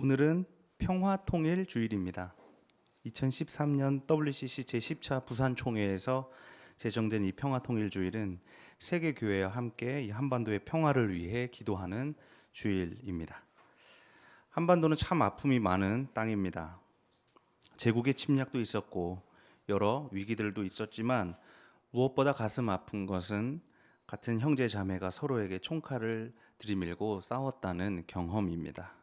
오늘은 평화통일 주일입니다. 2013년 WCC 제10차 부산총회에서 제정된 이 평화통일 주일은 세계 교회와 함께 이 한반도의 평화를 위해 기도하는 주일입니다. 한반도는 참 아픔이 많은 땅입니다. 제국의 침략도 있었고 여러 위기들도 있었지만 무엇보다 가슴 아픈 것은 같은 형제 자매가 서로에게 총칼을 들이밀고 싸웠다는 경험입니다.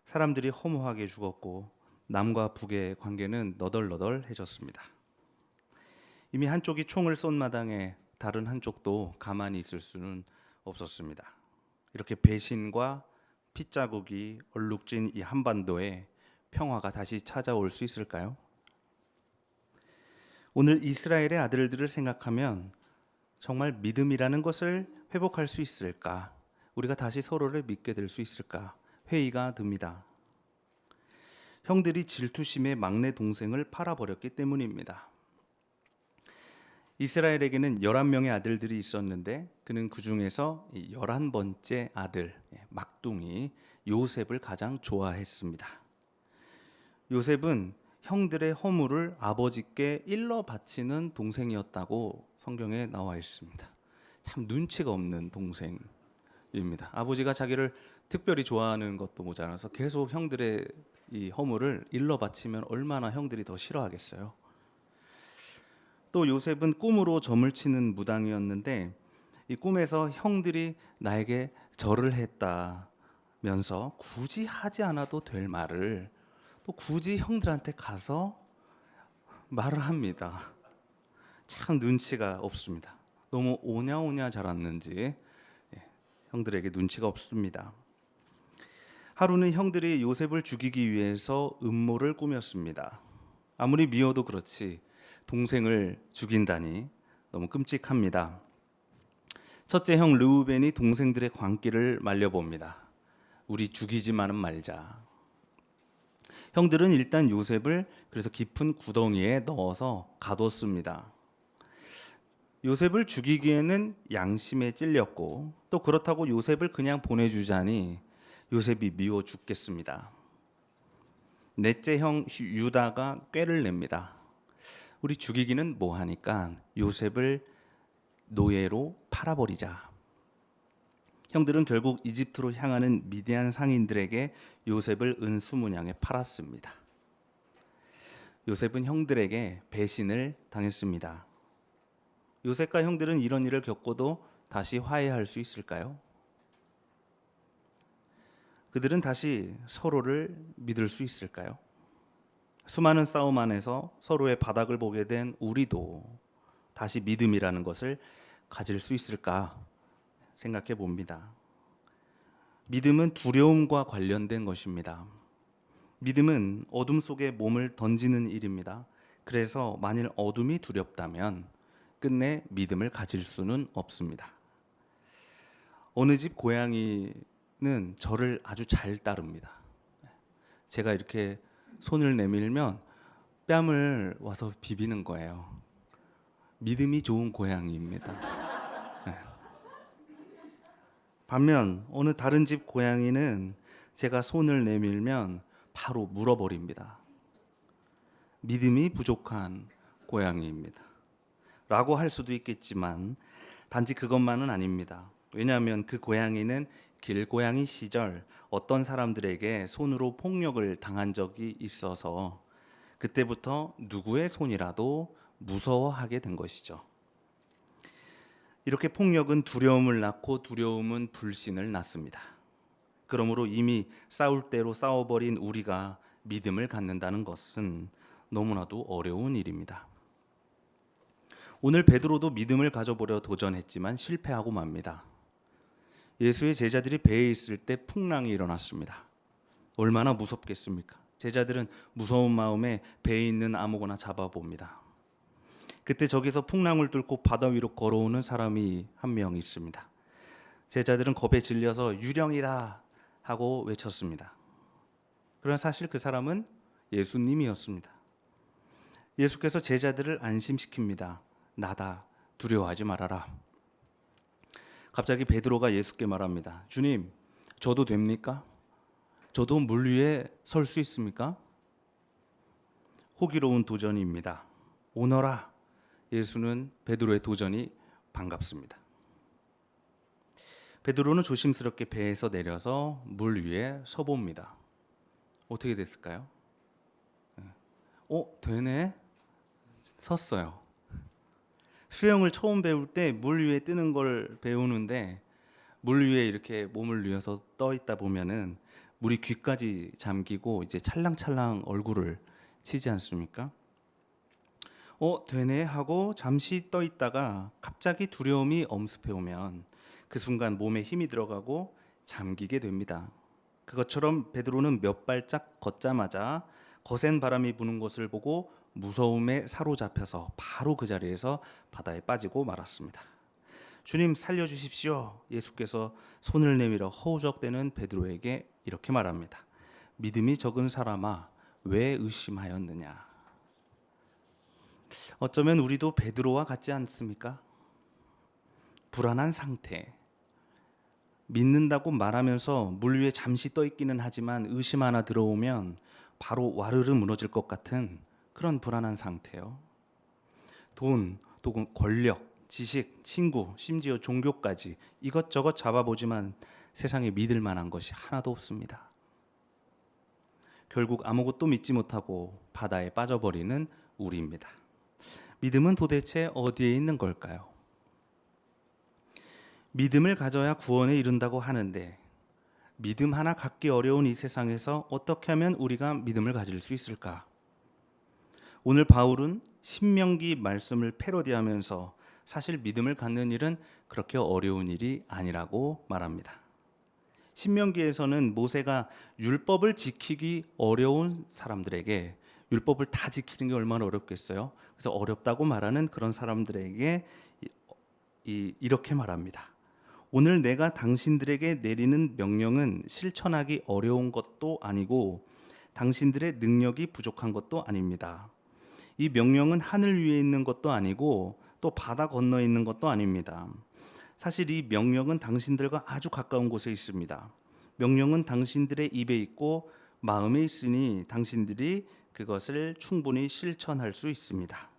사람들이 허무하게 죽었고 남과 북의 관계는 너덜너덜해졌습니다. 이미 한쪽이 총을 쏜 마당에 다른 한쪽도 가만히 있을 수는 없었습니다. 이렇게 배신과 핏자국이 얼룩진 이 한반도에 평화가 다시 찾아올 수 있을까요? 오늘 이스라엘의 아들들을 생각하면 정말 믿음이라는 것을 회복할 수 있을까? 우리가 다시 서로를 믿게 될 수 있을까? 회의가 듭니다. 형들이 질투심에 막내 동생을 팔아버렸기 때문입니다. 이스라엘에게는 11명의 아들들이 있었는데 그는 그 중에서 11번째 아들 막둥이 요셉을 가장 좋아했습니다. 요셉은 형들의 허물을 아버지께 일러 바치는 동생이었다고 성경에 나와 있습니다. 참 눈치가 없는 동생입니다. 아버지가 자기를 특별히 좋아하는 것도 모자라서 계속 형들의 이 허물을 일러 바치면 얼마나 형들이 더 싫어하겠어요. 또 요셉은 꿈으로 점을 치는 무당이었는데 이 꿈에서 형들이 나에게 절을 했다면서 굳이 하지 않아도 될 말을 또 굳이 형들한테 가서 말을 합니다. 참 눈치가 없습니다. 너무 오냐오냐 자랐는지 형들에게 눈치가 없습니다. 하루는 형들이 요셉을 죽이기 위해서 음모를 꾸몄습니다. 아무리 미워도 그렇지 동생을 죽인다니 너무 끔찍합니다. 첫째 형 르우벤이 동생들의 광기를 말려봅니다. 우리 죽이지만은 말자. 형들은 일단 요셉을 그래서 깊은 구덩이에 넣어서 가뒀습니다. 요셉을 죽이기에는 양심에 찔렸고 또 그렇다고 요셉을 그냥 보내주자니 요셉이 미워 죽겠습니다. 넷째 형 유다가 꾀를 냅니다. 우리 죽이기는 뭐하니까 요셉을 노예로 팔아버리자. 형들은 결국 이집트로 향하는 미디안 상인들에게 요셉을 은수문양에 팔았습니다. 요셉은 형들에게 배신을 당했습니다. 요셉과 형들은 이런 일을 겪고도 다시 화해할 수 있을까요? 그들은 다시 서로를 믿을 수 있을까요? 수많은 싸움 안에서 서로의 바닥을 보게 된 우리도 다시 믿음이라는 것을 가질 수 있을까 생각해 봅니다. 믿음은 두려움과 관련된 것입니다. 믿음은 어둠 속에 몸을 던지는 일입니다. 그래서 만일 어둠이 두렵다면 끝내 믿음을 가질 수는 없습니다. 어느 집 고양이는 저를 아주 잘 따릅니다. 제가 이렇게 손을 내밀면 뺨을 와서 비비는 거예요. 믿음이 좋은 고양이입니다. 반면 어느 다른 집 고양이는 제가 손을 내밀면 바로 물어버립니다. 믿음이 부족한 고양이입니다. 라고 할 수도 있겠지만 단지 그것만은 아닙니다. 왜냐하면 그 고양이는 길고양이 시절 어떤 사람들에게 손으로 폭력을 당한 적이 있어서 그때부터 누구의 손이라도 무서워하게 된 것이죠. 이렇게 폭력은 두려움을 낳고 두려움은 불신을 낳습니다. 그러므로 이미 싸울 대로 싸워버린 우리가 믿음을 갖는다는 것은 너무나도 어려운 일입니다. 오늘 베드로도 믿음을 가져보려 도전했지만 실패하고 맙니다. 예수의 제자들이 배에 있을 때 풍랑이 일어났습니다. 얼마나 무섭겠습니까? 제자들은 무서운 마음에 배에 있는 아무거나 잡아봅니다. 그때 저기서 풍랑을 뚫고 바다 위로 걸어오는 사람이 한 명 있습니다. 제자들은 겁에 질려서 유령이다 하고 외쳤습니다. 그러나 사실 그 사람은 예수님이었습니다. 예수께서 제자들을 안심시킵니다. 나다, 두려워하지 말아라. 갑자기 베드로가 예수께 말합니다. 주님, 저도 됩니까? 저도 물 위에 설 수 있습니까? 호기로운 도전입니다. 오너라. 예수는 베드로의 도전이 반갑습니다. 베드로는 조심스럽게 배에서 내려서 물 위에 서봅니다. 어떻게 됐을까요? 되네? 섰어요. 수영을 처음 배울 때 물 위에 뜨는 걸 배우는데 물 위에 이렇게 몸을 뉘어서 떠 있다 보면은 물이 귀까지 잠기고 이제 찰랑찰랑 얼굴을 치지 않습니까? 되네 하고 잠시 떠 있다가 갑자기 두려움이 엄습해 오면 그 순간 몸에 힘이 들어가고 잠기게 됩니다. 그것처럼 베드로는 몇 발짝 걷자마자 거센 바람이 부는 것을 보고 무서움에 사로잡혀서 바로 그 자리에서 바다에 빠지고 말았습니다. 주님 살려주십시오. 예수께서 손을 내밀어 허우적대는 베드로에게 이렇게 말합니다. 믿음이 적은 사람아, 왜 의심하였느냐. 어쩌면 우리도 베드로와 같지 않습니까? 불안한 상태, 믿는다고 말하면서 물 위에 잠시 떠 있기는 하지만 의심 하나 들어오면 바로 와르르 무너질 것 같은 그런 불안한 상태요. 돈, 또는 권력, 지식, 친구, 심지어 종교까지 이것저것 잡아보지만 세상에 믿을 만한 것이 하나도 없습니다. 결국 아무것도 믿지 못하고 바다에 빠져버리는 우리입니다. 믿음은 도대체 어디에 있는 걸까요? 믿음을 가져야 구원에 이른다고 하는데 믿음 하나 갖기 어려운 이 세상에서 어떻게 하면 우리가 믿음을 가질 수 있을까? 오늘 바울은 신명기 말씀을 패러디하면서 사실 믿음을 갖는 일은 그렇게 어려운 일이 아니라고 말합니다. 신명기에서는 모세가 율법을 지키기 어려운 사람들에게 율법을 다 지키는 게 얼마나 어렵겠어요? 그래서 어렵다고 말하는 그런 사람들에게 이렇게 말합니다. 오늘 내가 당신들에게 내리는 명령은 실천하기 어려운 것도 아니고 당신들의 능력이 부족한 것도 아닙니다. 이 명령은 하늘 위에 있는 것도 아니고 또 바다 건너에 있는 것도 아닙니다. 사실 이 명령은 당신들과 아주 가까운 곳에 있습니다. 명령은 당신들의 입에 있고 마음에 있으니 당신들이 그것을 충분히 실천할 수 있습니다.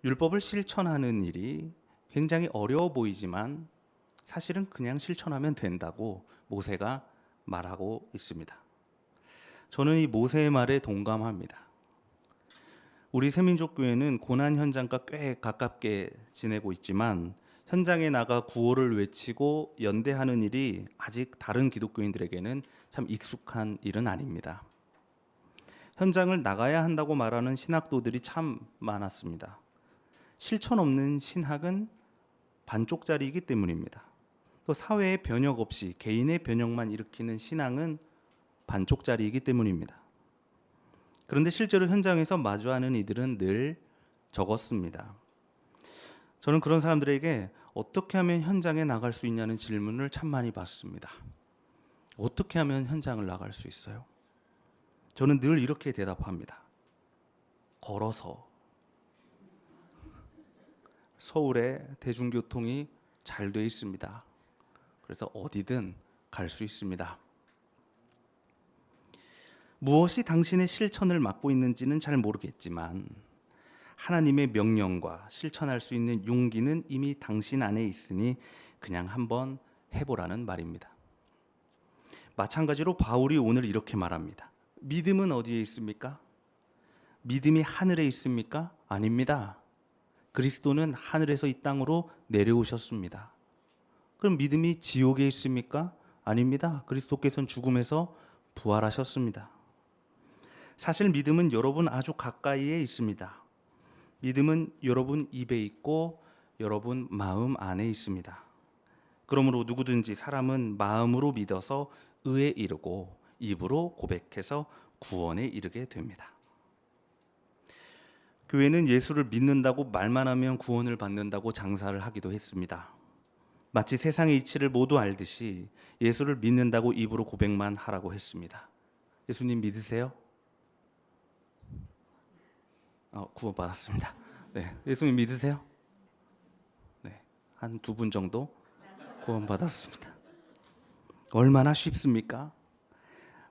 율법을 실천하는 일이 굉장히 어려워 보이지만 사실은 그냥 실천하면 된다고 모세가 말하고 있습니다. 저는 이 모세의 말에 동감합니다. 우리 새민족교회는 고난 현장과 꽤 가깝게 지내고 있지만 현장에 나가 구호를 외치고 연대하는 일이 아직 다른 기독교인들에게는 참 익숙한 일은 아닙니다. 현장을 나가야 한다고 말하는 신학도들이 참 많았습니다. 실천 없는 신학은 반쪽짜리이기 때문입니다. 또 사회의 변혁 없이 개인의 변혁만 일으키는 신앙은 반쪽짜리이기 때문입니다. 그런데 실제로 현장에서 마주하는 이들은 늘 적었습니다. 저는 그런 사람들에게 어떻게 하면 현장에 나갈 수 있냐는 질문을 참 많이 받습니다. 어떻게 하면 현장을 나갈 수 있어요? 저는 늘 이렇게 대답합니다. 걸어서. 서울에 대중교통이 잘 돼 있습니다. 그래서 어디든 갈 수 있습니다. 무엇이 당신의 실천을 막고 있는지는 잘 모르겠지만 하나님의 명령과 실천할 수 있는 용기는 이미 당신 안에 있으니 그냥 한번 해보라는 말입니다. 마찬가지로 바울이 오늘 이렇게 말합니다. 믿음은 어디에 있습니까? 믿음이 하늘에 있습니까? 아닙니다. 그리스도는 하늘에서 이 땅으로 내려오셨습니다. 그럼 믿음이 지옥에 있습니까? 아닙니다. 그리스도께서는 죽음에서 부활하셨습니다. 사실 믿음은 여러분 아주 가까이에 있습니다. 믿음은 여러분 입에 있고 여러분 마음 안에 있습니다. 그러므로 누구든지 사람은 마음으로 믿어서 의에 이르고 입으로 고백해서 구원에 이르게 됩니다. 교회는 예수를 믿는다고 말만 하면 구원을 받는다고 장사를 하기도 했습니다. 마치 세상의 이치를 모두 알듯이 예수를 믿는다고 입으로 고백만 하라고 했습니다. 예수님 믿으세요? 구원받았습니다. 네, 예수님 믿으세요? 네, 한 2분 정도 구원받았습니다. 얼마나 쉽습니까?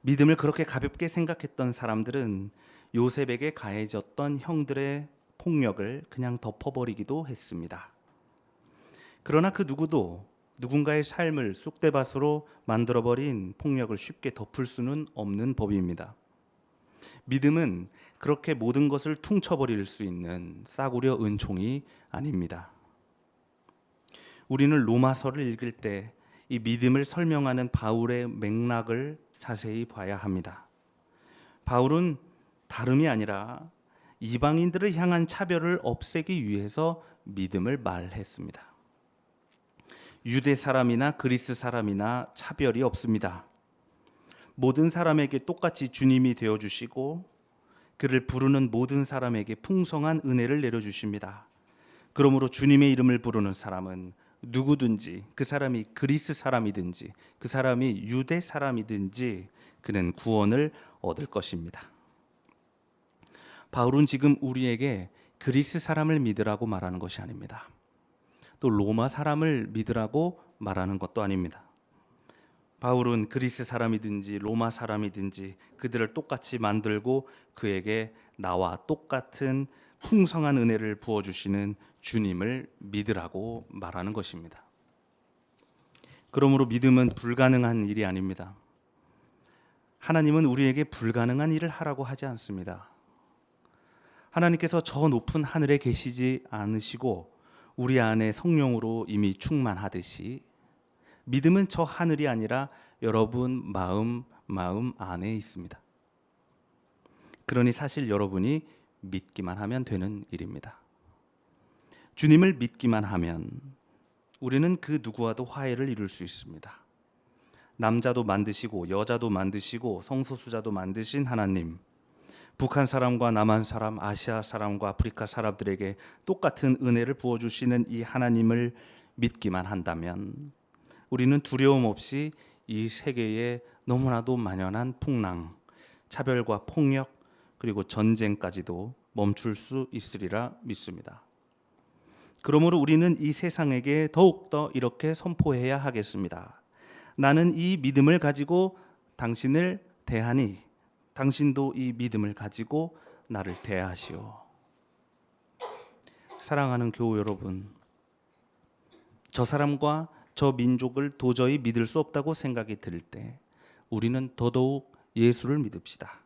믿음을 그렇게 가볍게 생각했던 사람들은 요셉에게 가해졌던 형들의 폭력을 그냥 덮어버리기도 했습니다. 그러나 그 누구도 누군가의 삶을 쑥대밭으로 만들어버린 폭력을 쉽게 덮을 수는 없는 법입니다. 믿음은 그렇게 모든 것을 퉁쳐버릴 수 있는 싸구려 은총이 아닙니다. 우리는 로마서를 읽을 때 이 믿음을 설명하는 바울의 맥락을 자세히 봐야 합니다. 바울은 다름이 아니라 이방인들을 향한 차별을 없애기 위해서 믿음을 말했습니다. 유대 사람이나 그리스 사람이나 차별이 없습니다. 모든 사람에게 똑같이 주님이 되어주시고 그를 부르는 모든 사람에게 풍성한 은혜를 내려주십니다. 그러므로 주님의 이름을 부르는 사람은 누구든지, 그 사람이 그리스 사람이든지 그 사람이 유대 사람이든지 그는 구원을 얻을 것입니다. 바울은 지금 우리에게 그리스 사람을 믿으라고 말하는 것이 아닙니다. 또 로마 사람을 믿으라고 말하는 것도 아닙니다. 바울은 그리스 사람이든지 로마 사람이든지 그들을 똑같이 만들고 그에게 나와 똑같은 풍성한 은혜를 부어주시는 주님을 믿으라고 말하는 것입니다. 그러므로 믿음은 불가능한 일이 아닙니다. 하나님은 우리에게 불가능한 일을 하라고 하지 않습니다. 하나님께서 저 높은 하늘에 계시지 않으시고 우리 안에 성령으로 이미 충만하듯이 믿음은 저 하늘이 아니라 여러분 마음 안에 있습니다. 그러니 사실 여러분이 믿기만 하면 되는 일입니다. 주님을 믿기만 하면 우리는 그 누구와도 화해를 이룰 수 있습니다. 남자도 만드시고 여자도 만드시고 성소수자도 만드신 하나님, 북한 사람과 남한 사람, 아시아 사람과 아프리카 사람들에게 똑같은 은혜를 부어주시는 이 하나님을 믿기만 한다면 우리는 두려움 없이 이 세계에 너무나도 만연한 풍랑, 차별과 폭력, 그리고 전쟁까지도 멈출 수 있으리라 믿습니다. 그러므로 우리는 이 세상에게 더욱더 이렇게 선포해야 하겠습니다. 나는 이 믿음을 가지고 당신을 대하니 당신도 이 믿음을 가지고 나를 대하시오. 사랑하는 교우 여러분, 저 사람과 저 민족을 도저히 믿을 수 없다고 생각이 들 때 우리는 더더욱 예수를 믿읍시다.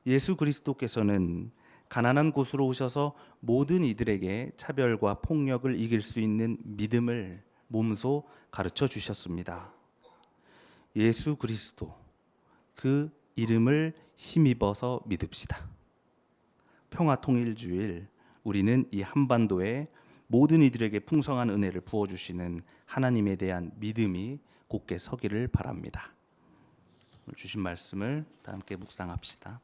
예수 그리스도께서는 가난한 곳으로 오셔서 모든 이들에게 차별과 폭력을 이길 수 있는 믿음을 몸소 가르쳐 주셨습니다. 예수 그리스도, 그 이름을 힘입어서 믿읍시다. 평화통일주일, 우리는 이 한반도에 모든 이들에게 풍성한 은혜를 부어주시는 하나님에 대한 믿음이 굳게 서기를 바랍니다. 오늘 주신 말씀을 다 함께 묵상합시다.